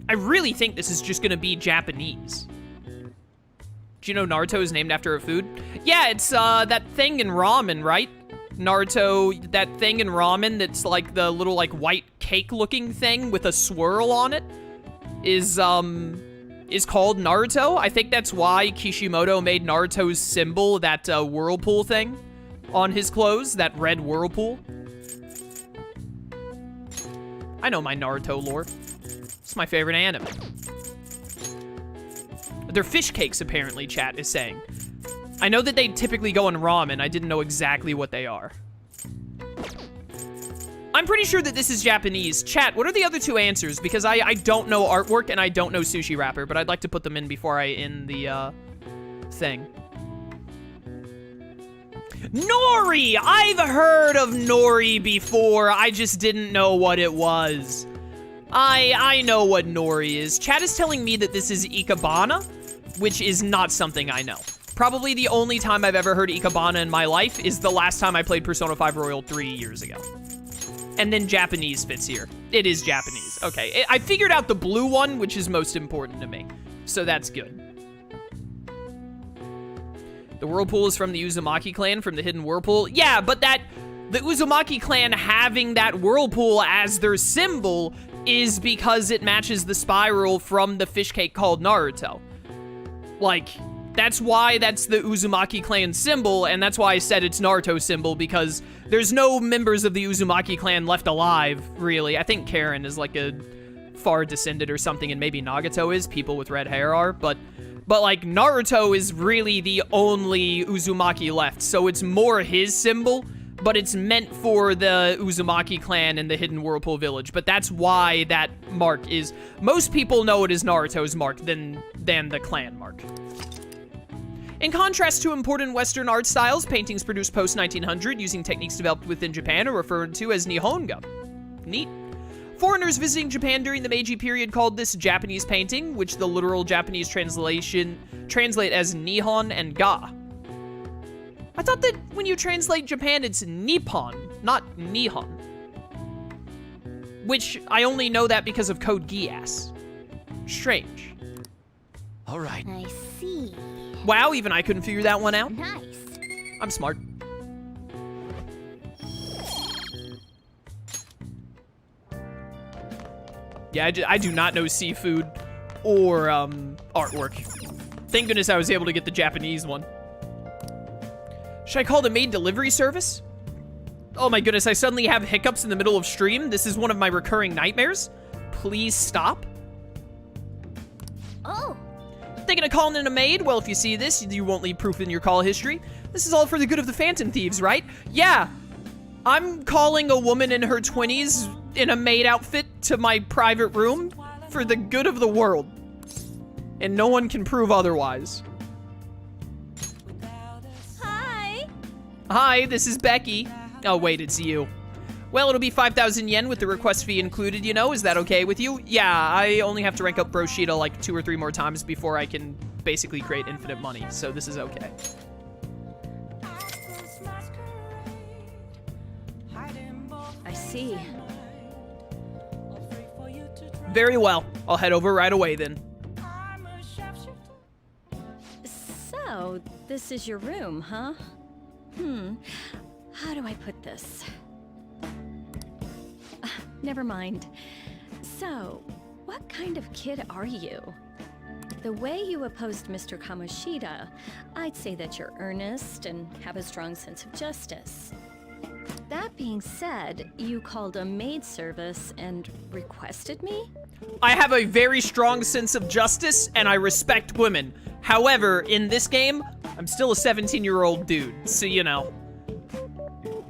I really think this is just gonna be Japanese. Do you know Naruto is named after a food? Yeah, it's that thing in ramen, right? Naruto, that thing in ramen that's like the little like white cake looking thing with a swirl on it is called Naruto. I think that's why Kishimoto made Naruto's symbol, that whirlpool thing on his clothes, that red whirlpool. I know my Naruto lore. It's my favorite anime. They're fish cakes, apparently, chat is saying. I know that they typically go in ramen. I didn't know exactly what they are. I'm pretty sure that this is Japanese. Chat, what are the other two answers? Because I don't know artwork and I don't know sushi wrapper, but I'd like to put them in before I end the thing. Nori! I've heard of Nori before. I just didn't know what it was. I know what Nori is. Chat is telling me that this is Ikebana, which is not something I know. Probably the only time I've ever heard Ikebana in my life is the last time I played Persona 5 Royal 3 years ago. And then Japanese fits here. It is Japanese. Okay, I figured out the blue one, which is most important to me. So that's good. The Whirlpool is from the Uzumaki clan, from the Hidden Whirlpool. Yeah, but the Uzumaki clan having that Whirlpool as their symbol is because it matches the spiral from the fish cake called Naruto. Like, that's why that's the Uzumaki clan symbol, and that's why I said it's Naruto's symbol, because there's no members of the Uzumaki clan left alive, really. I think Karen is like a far descendant or something, and maybe Nagato is, people with red hair are, but like, Naruto is really the only Uzumaki left, so it's more his symbol, but it's meant for the Uzumaki clan and the Hidden Whirlpool Village, but that's why that mark is... Most people know it as Naruto's mark than the clan mark. In contrast to important Western art styles, paintings produced post-1900 using techniques developed within Japan are referred to as Nihonga. Neat. Foreigners visiting Japan during the Meiji period called this Japanese painting, which the literal Japanese translate as Nihon and Ga. I thought that when you translate Japan, it's Nippon, not Nihon. Which, I only know that because of Code Geass. Strange. All right. I see. Wow, even I couldn't figure that one out. Nice. I'm smart. Yeah, I do not know seafood or artwork. Thank goodness I was able to get the Japanese one. Should I call the maid delivery service? Oh my goodness, I suddenly have hiccups in the middle of stream. This is one of my recurring nightmares. Please stop. Oh. Thinking of calling in a maid? Well, if you see this, you won't leave proof in your call history. This is all for the good of the Phantom Thieves, right? Yeah. I'm calling a woman in her 20s in a maid outfit to my private room for the good of the world. And no one can prove otherwise. Hi. Hi, this is Becky. Oh, wait, it's you. Well, it'll be 5,000 yen with the request fee included, you know? Is that okay with you? Yeah, I only have to rank up Broshida like 2 or 3 more times before I can basically create infinite money, so this is okay. I see. Very well. I'll head over right away then. So, this is your room, huh? How do I put this? Never mind. So, what kind of kid are you? The way you opposed Mr. Kamoshida, I'd say that you're earnest and have a strong sense of justice. That being said, you called a maid service and requested me? I have a very strong sense of justice, and I respect women. However, in this game, I'm still a 17-year-old dude, so you know.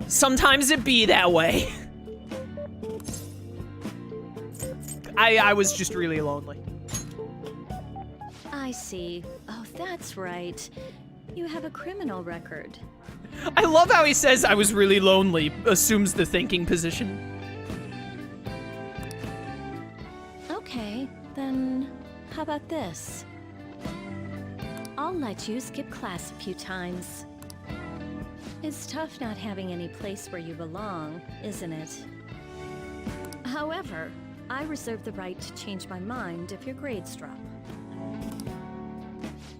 Sometimes it be that way. I was just really lonely. I see. Oh, that's right. You have a criminal record. I love how he says I was really lonely, assumes the thinking position. Okay, then how about this? I'll let you skip class a few times. It's tough not having any place where you belong, isn't it? However, I reserve the right to change my mind if your grades drop.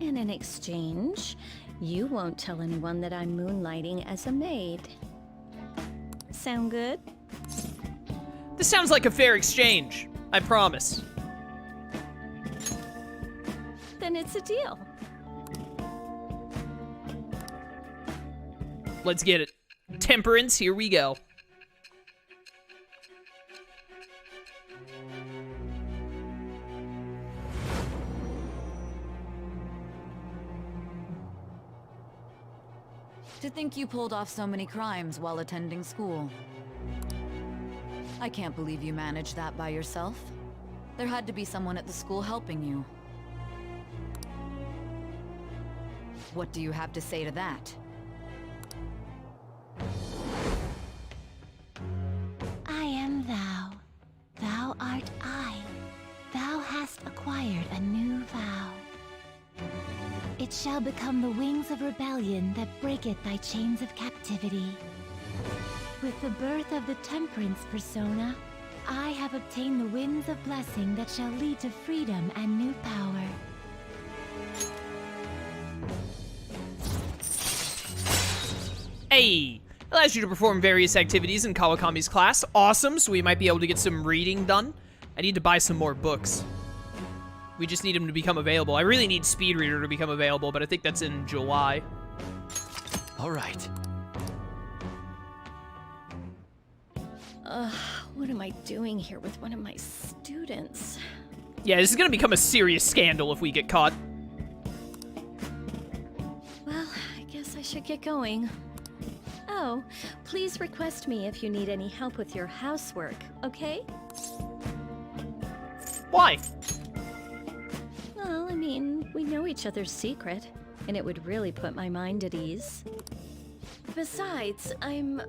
And in exchange, you won't tell anyone that I'm moonlighting as a maid. Sound good? This sounds like a fair exchange. I promise. Then it's a deal. Let's get it. Temperance, here we go. To think you pulled off so many crimes while attending school. I can't believe you managed that by yourself. There had to be someone at the school helping you. What do you have to say to that? I am thou. Thou art I. Thou hast acquired a new vow. It shall become the wings of rebellion that breaketh thy chains of captivity. With the birth of the Temperance persona, I have obtained the winds of blessing that shall lead to freedom and new power. Hey! Allows you to perform various activities in Kawakami's class. Awesome, so we might be able to get some reading done. I need to buy some more books. We just need him to become available. I really need Speed Reader to become available, but I think that's in July. All right. What am I doing here with one of my students? Yeah, this is gonna become a serious scandal if we get caught. Well, I guess I should get going. Oh, please request me if you need any help with your housework, okay? Why? Well, I mean, we know each other's secret, and it would really put my mind at ease. Besides, I'm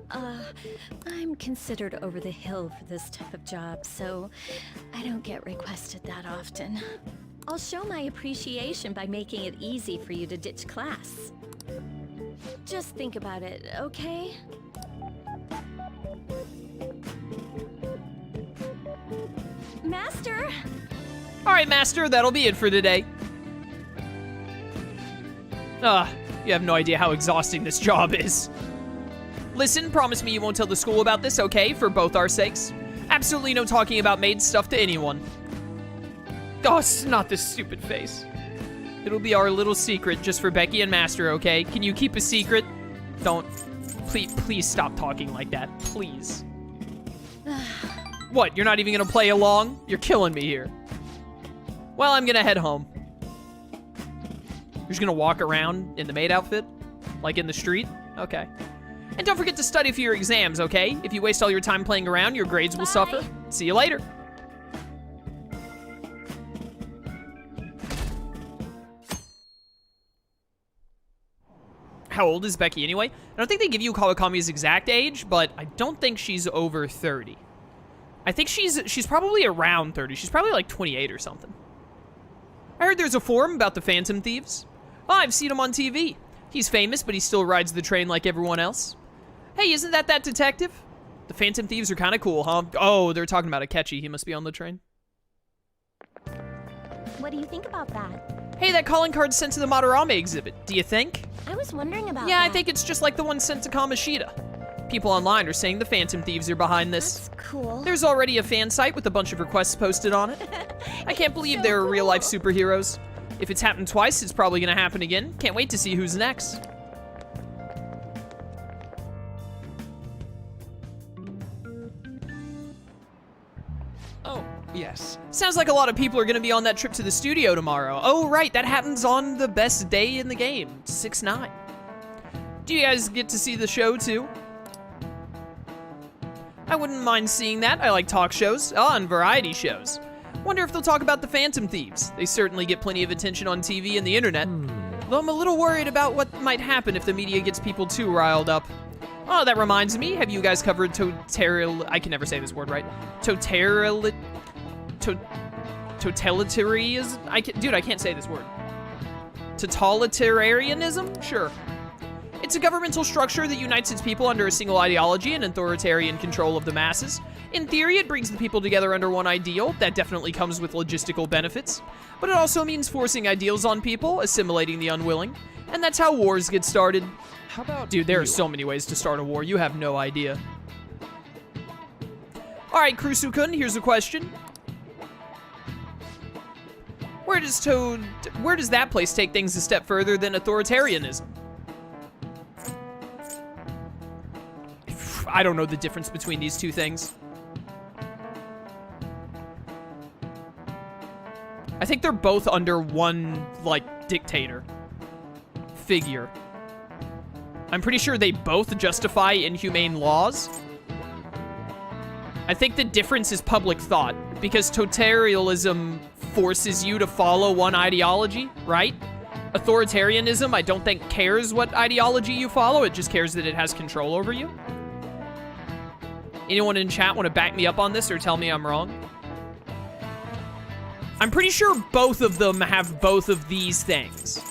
considered over the hill for this type of job, so I don't get requested that often. I'll show my appreciation by making it easy for you to ditch class. Just think about it, okay? Master! Alright, Master, that'll be it for today. You have no idea how exhausting this job is. Listen, promise me you won't tell the school about this, okay? For both our sakes. Absolutely no talking about maid stuff to anyone. Oh, it's not this stupid face. It'll be our little secret just for Becky and Master, okay? Can you keep a secret? Don't. Please stop talking like that. Please. What, you're not even gonna play along? You're killing me here. Well, I'm gonna head home. You're just gonna walk around in the maid outfit? Like in the street? Okay. And don't forget to study for your exams, okay? If you waste all your time playing around, your grades will suffer. See you later. How old is Becky anyway? I don't think they give you Kawakami's exact age, but I don't think she's over 30. I think she's probably around 30. She's probably like 28 or something. I heard there's a forum about the Phantom Thieves. Oh, I've seen him on TV. He's famous, but he still rides the train like everyone else. Hey, isn't that detective? The Phantom Thieves are kind of cool, huh? Oh, they're talking about Akechi. He must be on the train. What do you think about that? Hey, that calling card sent to the Madarame exhibit. Do you think? I was wondering about Yeah, that. I think it's just like the one sent to Kamoshida. People online are saying the Phantom Thieves are behind this. That's cool. There's already a fan site with a bunch of requests posted on it. I can't believe they're real-life superheroes. If it's happened twice, it's probably gonna happen again. Can't wait to see who's next. Oh, yes. Sounds like a lot of people are gonna be on that trip to the studio tomorrow. Oh, right, that happens on the best day in the game, 6/9. Do you guys get to see the show, too? I wouldn't mind seeing that. I like talk shows. Oh, and variety shows. Wonder if they'll talk about the Phantom Thieves. They certainly get plenty of attention on TV and the internet. Though I'm a little worried about what might happen if the media gets people too riled up. Oh, that reminds me. Have you guys covered I can never say this word right. Totalitarianism? Dude, I can't say this word. Totalitarianism? Sure. It's a governmental structure that unites its people under a single ideology and authoritarian control of the masses. In theory, it brings the people together under one ideal. That definitely comes with logistical benefits. But it also means forcing ideals on people, assimilating the unwilling. And that's how wars get started. How about Dude, there are you? so many ways to start a war. You have no idea. All right, Krusu-kun, here's a question. Where does that place take things a step further than authoritarianism? I don't know the difference between these two things. I think they're both under one, like, dictator figure. I'm pretty sure they both justify inhumane laws. I think the difference is public thought, because totalitarianism forces you to follow one ideology, right? Authoritarianism, I don't think cares what ideology you follow, it just cares that it has control over you. Anyone in chat want to back me up on this or tell me I'm wrong? I'm pretty sure both of them have both of these things.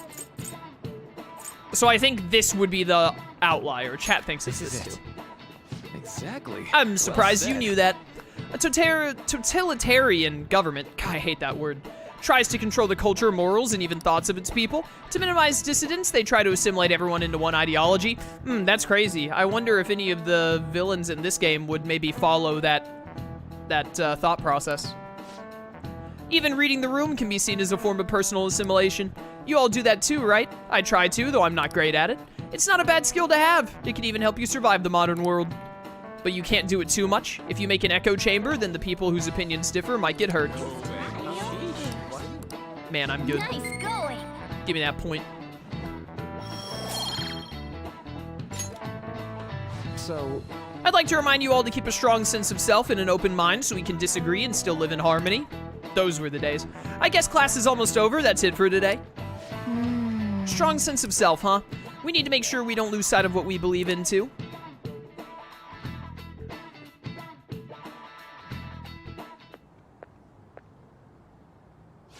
So I think this would be the outlier. Chat thinks it's this too. Exactly. I'm surprised Well you said. knew that. A totalitarian government, God, I hate that word, tries to control the culture, morals, and even thoughts of its people. To minimize dissidents, they try to assimilate everyone into one ideology. That's crazy. I wonder if any of the villains in this game would maybe follow that thought process. Even reading the room can be seen as a form of personal assimilation. You all do that too, right? I try to, though I'm not great at it. It's not a bad skill to have. It can even help you survive the modern world. But you can't do it too much. If you make an echo chamber, then the people whose opinions differ might get hurt. Man, I'm good. Nice going. Give me that point. So, I'd like to remind you all to keep a strong sense of self and an open mind so we can disagree and still live in harmony. Those were the days. I guess class is almost over. That's it for today. Strong sense of self, huh? We need to make sure we don't lose sight of what we believe in, too.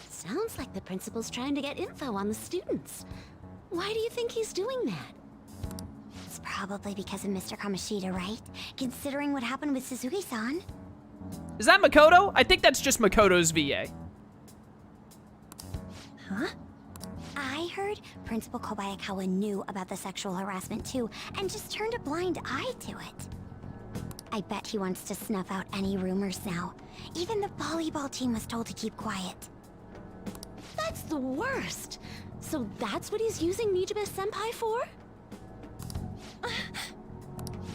Sounds like the principal's trying to get info on the students. Why do you think he's doing that? It's probably because of Mr. Kamoshida, right? Considering what happened with Suzuki-san. Is that Makoto? I think that's just Makoto's VA. Huh? I heard Principal Kobayakawa knew about the sexual harassment too, and just turned a blind eye to it. I bet he wants to snuff out any rumors now. Even the volleyball team was told to keep quiet. That's the worst! So that's what he's using Nijibe-senpai for?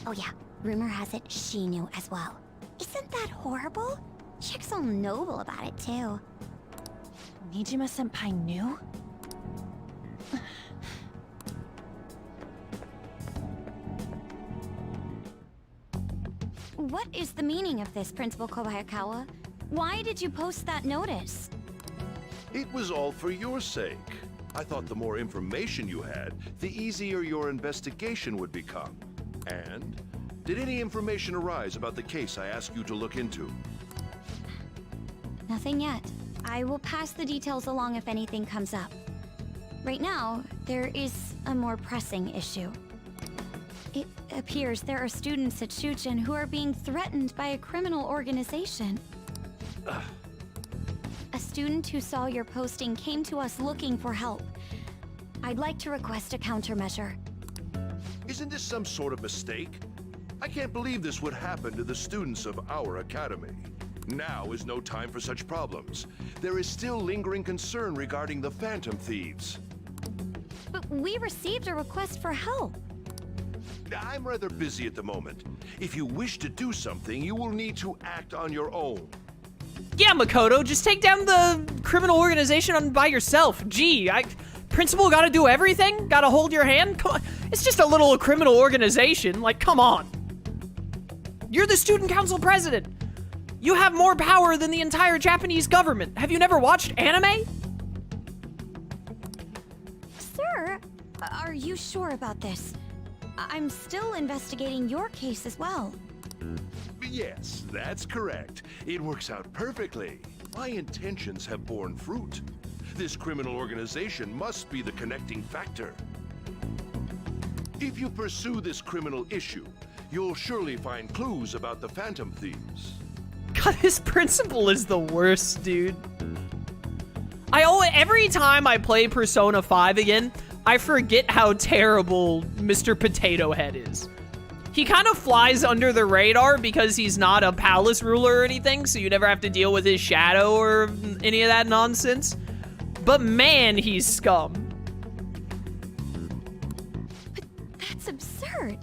Oh yeah, rumor has it she knew as well. Isn't that horrible? Chick's all noble about it too. Nijima-senpai knew? What is the meaning of this, Principal Kobayakawa? Why did you post that notice? It was all for your sake. I thought the more information you had, the easier your investigation would become. And did any information arise about the case I asked you to look into? Nothing yet. I will pass the details along if anything comes up. Right now, there is a more pressing issue. It appears there are students at Shujin who are being threatened by a criminal organization. A student who saw your posting came to us looking for help. I'd like to request a countermeasure. Isn't this some sort of mistake? I can't believe this would happen to the students of our academy. Now is no time for such problems. There is still lingering concern regarding the Phantom Thieves. But we received a request for help. I'm rather busy at the moment. If you wish to do something, you will need to act on your own. Yeah, Makoto, just take down the criminal organization by yourself. Gee, principal gotta do everything? Gotta hold your hand? Come on. It's just a little criminal organization. Like, come on. You're the student council president. You have more power than the entire Japanese government. Have you never watched anime? Sir, are you sure about this? I'm still investigating your case as well. Yes, that's correct. It works out perfectly. My intentions have borne fruit. This criminal organization must be the connecting factor. If you pursue this criminal issue, you'll surely find clues about the Phantom Thieves. God, his principal is the worst, dude. Every time I play Persona 5 again, I forget how terrible Mr. Potato Head is. He kind of flies under the radar because he's not a palace ruler or anything, so you never have to deal with his shadow or any of that nonsense. But man, he's scum. But that's absurd.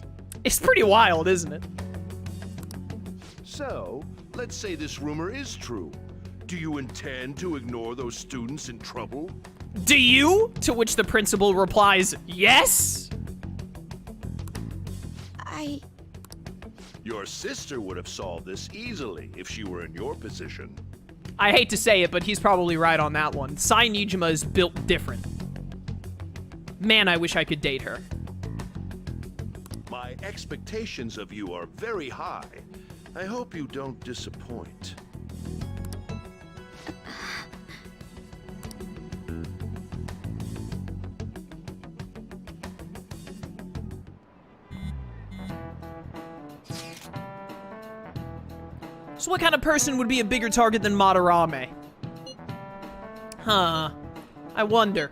It's pretty wild, isn't it? So, let's say this rumor is true. Do you intend to ignore those students in trouble? Do you? To which the principal replies, yes? Your sister would have solved this easily if she were in your position. I hate to say it, but he's probably right on that one. Sai Nijima is built different. Man, I wish I could date her. My expectations of you are very high. I hope you don't disappoint. So what kind of person would be a bigger target than Madarame? Huh. I wonder.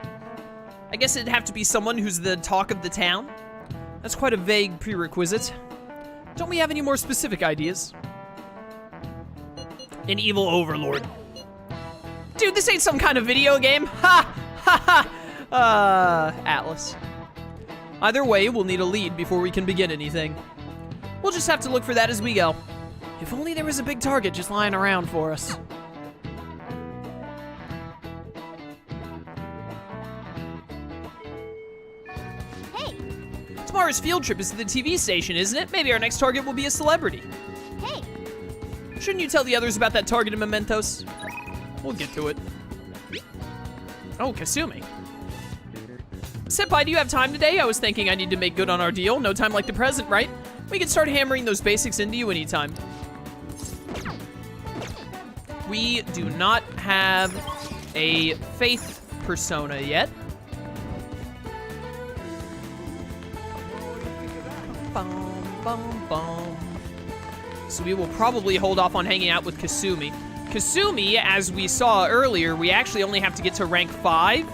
I guess it'd have to be someone who's the talk of the town. That's quite a vague prerequisite. Don't we have any more specific ideas? An evil overlord. Dude, this ain't some kind of video game. Ha! Ha ha! Atlus. Either way, we'll need a lead before we can begin anything. We'll just have to look for that as we go. If only there was a big target just lying around for us. Hey! Tomorrow's field trip is to the TV station, isn't it? Maybe our next target will be a celebrity. Hey! Shouldn't you tell the others about that target in Mementos? We'll get to it. Oh, Kasumi. Senpai, do you have time today? I was thinking I need to make good on our deal. No time like the present, right? We can start hammering those basics into you anytime. We do not have a faith persona yet. Bum, bum, bum. So we will probably hold off on hanging out with Kasumi. Kasumi, as we saw earlier, we actually only have to get to rank 5.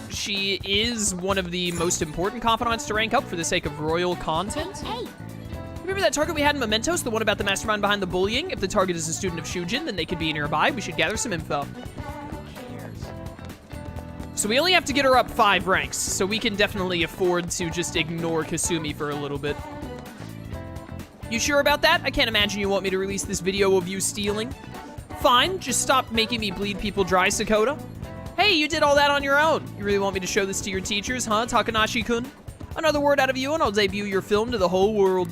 She is one of the most important confidants to rank up for the sake of royal content. Hey! Remember that target we had in Mementos, the one about the mastermind behind the bullying? If the target is a student of Shujin, then they could be nearby. We should gather some info. So we only have to get her up 5 ranks, so we can definitely afford to just ignore Kasumi for a little bit. You sure about that? I can't imagine you want me to release this video of you stealing. Fine, just stop making me bleed people dry, Sakota. Hey, you did all that on your own. You really want me to show this to your teachers, huh, Takanashi-kun? Another word out of you and I'll debut your film to the whole world.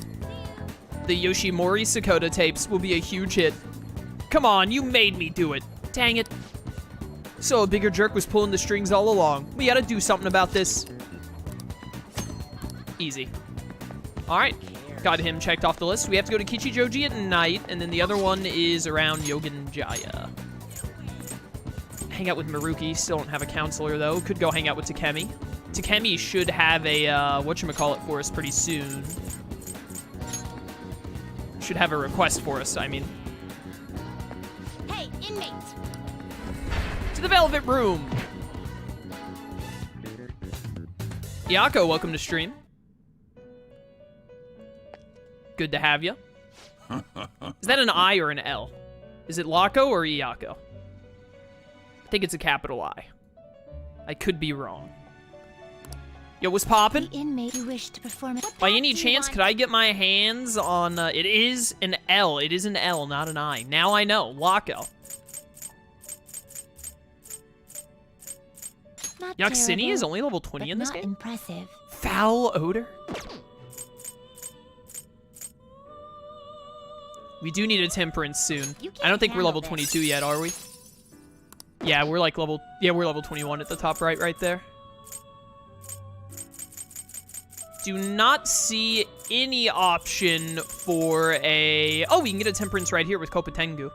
The Yoshimori Sakota tapes will be a huge hit. Come on, you made me do it. Dang it. So a bigger jerk was pulling the strings all along. We gotta do something about this. Easy. All right, got him checked off the list. We have to go to Kichijoji at night, and then the other one is around Yogen Jaya. Hang out with Maruki. Still don't have a counselor, though. Could go hang out with Takemi. Takemi should have a, whatchamacallit for us pretty soon. Should have a request for us, I mean. Hey, inmate! To the Velvet Room! Yako, welcome to stream. Good to have you. Is that an I or an L? Is it Lako or Iyako? I think it's a capital I. I could be wrong. Yo, what's poppin'? The inmate who wished to perform it. By any chance, could I get my hands on, it is an L. It is an L, not an I. Now I know. Lako. Not Yaksini terrible, is only level 20 but in this not game? Impressive. Foul odor? We do need a temperance soon. You I don't think we're can't level handle this. 22 yet, are we? Yeah, we're like level, we're level 21 at the top right there. Do not see any option for a, oh, we can get a temperance right here with Kopatengu.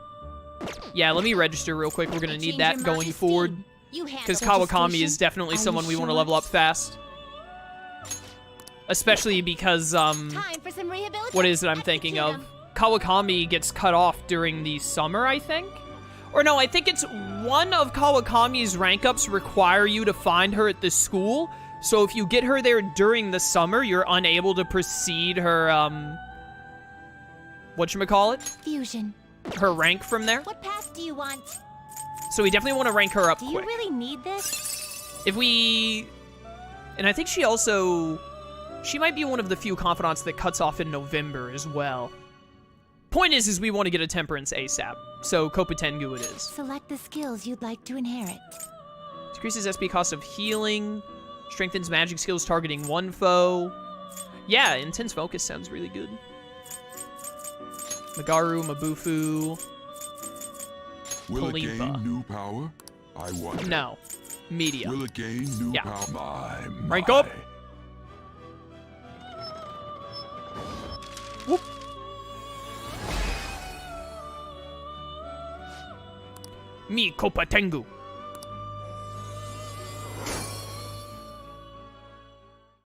Yeah, let me register real quick. We're gonna need Change that your going majesty. forward. You handle Because Kawakami registration. is definitely Are you someone we want to sure? level up fast. Especially because, Time for some rehabilitation. what is it I'm thinking of? Kawakami gets cut off during the summer, I think? Or no, I think it's one of Kawakami's rank ups require you to find her at the school. So if you get her there during the summer, you're unable to proceed her, whatchamacallit? Fusion. Her rank from there. What path do you want? So we definitely want to rank her up Do you quick. really need this? If we... And I think she also... She might be one of the few confidants that cuts off in November as well. Point is we want to get a Temperance ASAP. So Kopatengu it is. Select the skills you'd like to inherit. Decreases SP cost of healing. Strengthens magic skills targeting one foe. Yeah, Intense Focus sounds really good. Magaru, Mabufu. Will it Khalifa. gain new power? I wonder. No. Media. Will it gain new Yeah. power? My. Rank up. Whoop. Me Kopatengu.